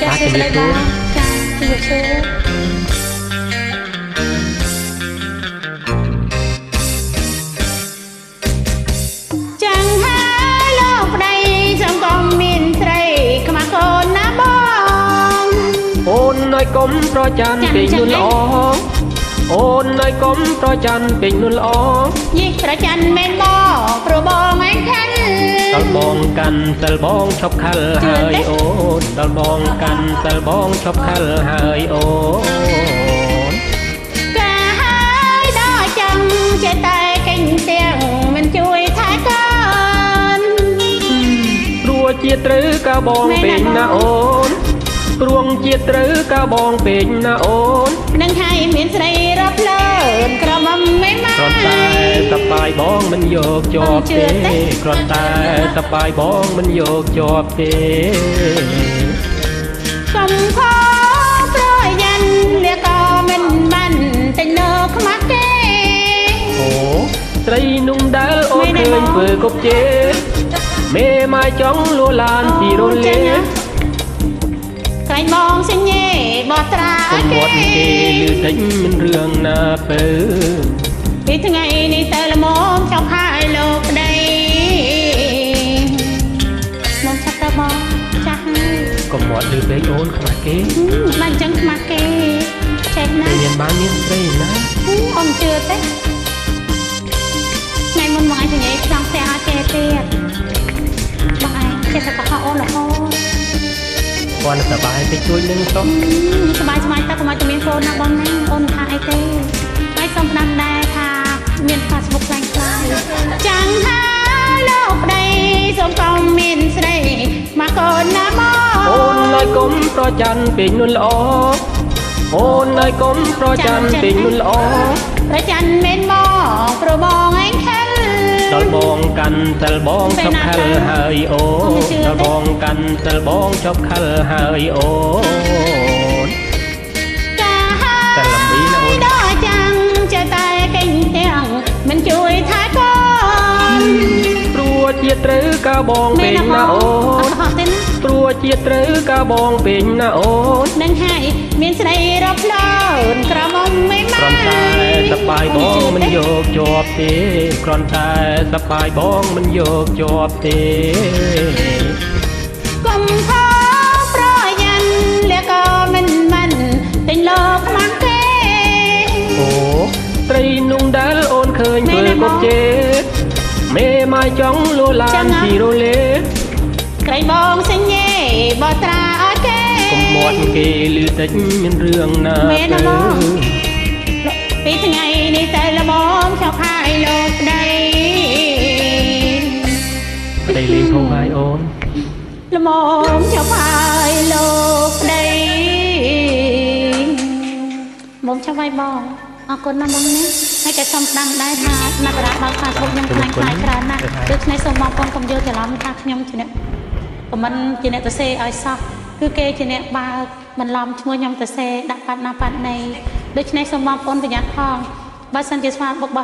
ចាសស្ដីបងចាជំរាបសួរចាំហើយលោកប្តីសង្គមមានស្រីខ្មាស់កូនណាបងអូននៅកុំប្រច័ណ្ឌពេញនួនល្អអូននៅកុំប្រច័ណ្ឌពេញនួនល្អយីប្រច័ណ្ឌមែនបងព្រោះបងឯងខាន់ដល់បងកាន់សិលបងឈប់ខលហើយអូនដល់បងកាន់សិលបងឈប់ខលហើយអូនកាហើយដល់ចាំចេះតែកិញទាំងមិនជួយថែកូនព្រោះជាត្រូវកាបងពេញណាអូនព្រួងជាត្រូវកាបងពេញណាអូននឹងឲ្យមានស្រីរាប់លើនក្រមុំមិនមកគ្រាន់តែសប្បាយបងមិនយកជាប់ទេគ្រាន់តែសប្បាយបងមិនយកជាប់ទេកំខប្រយ័នលាក៏មិនបានតែនៅខ្មាស់គេអូស្រីนุ่งដែលអូនឃើញធ្វើគប់ជេមេម៉ាយចង់លួឡានពីរលេក្រែងបងសញ្ញេបោះត្រាឲ្យគេគេលឺតិចមិនរឿងណាពើពីថ្ងៃនេះទៅល្មមចង់ហើយលោកប្តីមកឆាប់ទៅបងចាស់ហើយកុំមាត់លឺពេកអូនខ្មាស់គេបានចឹងខ្មាស់គេចេះណាមានបានមានស្រីណាអូនជឿទេថ្ងៃមុនមកឲ្យសញ្ញេចង់ផ្ទះឲ្យគេទៀតបងឯងចេះតែកុហកអូនរហូតគាត់សប្បាយទៅជួយនឹងសុំសប្បាយស្មាយតើកុំឲ្យតែមានកូនណាបងណាអូនថាអីទេហើយសុំផ្ដាំដែរថាមាន Facebook ខ្លាំងខ្លាយចាំថាលោកប្តីសុំកុំមានស្រីមកកូនណាមកអូននៅកុំប្រច័ណ្ឌពេញនួនល្អអូននៅកុំប្រច័ណ្ឌពេញនួនល្អប្រច័ណ្ឌមែនមកព្រោះបងឯងខលដល់បងកាន់សិលបងឈប់ខលហើយអូនដល់បងកាន់សិលបងឈប់ខលហើយអូនកាតែលំប៊ីណាអូនដល់ចាំងចេះតែកិញទាំងមិនជួយថែកូនព្រោះជាត្រូវកាបងពេញណាអូនព្រោះជាត្រូវកាបងពេញណាអូននឹងហើយមានស្រីរាប់លើនក្រមុំមិនមកគ្រាន់តែសប្បាយបងមិនយកជាប់ទេគ្រាន់តែសប្បាយបងមិនយកជាប់ទេកុំខំប្រយ័នលាក៏មិនមិនទិញលោកខ្មាស់គេអូត្រីนุ่งដែលអូនឃើញធ្វើកុំជេមេម៉ាយចង់លួឡានពីរលេក្រែងបងសញ្ញេបោះត្រាឲ្យគេកុំមាត់គេលឺតិចមានរឿងណាមែនណាបងពីថ្ងៃនេះទៅល្មមចង់ហើយលោកប្តីប្តីលេងហូរហើយអូនល្មមចង់ហើយលោកប្តីមុំចង់ហើយបងអរគុណណាស់បងណាហើយក៏សូមស្ដាំដែរថាមករាបើក Facebook ខ្ញុំខ្លាំងខ្លាយច្រើនណាស់ដូច្នេះសូមបងប្អូនកុំយល់ច្រឡំថាខ្ញុំជាអ្នកខមមិនជាអ្នកទៅសេឲ្យសោះគឺគេជាអ្នកបើកបន្លំឈ្មោះខ្ញុំទៅសេដាក់ប៉ាត់ណាប៉ាត់ណីដូច្នេះសូមបងប្អូនប្រយ័ត្នផងបើសិនជាស្មារតីបុកបោះ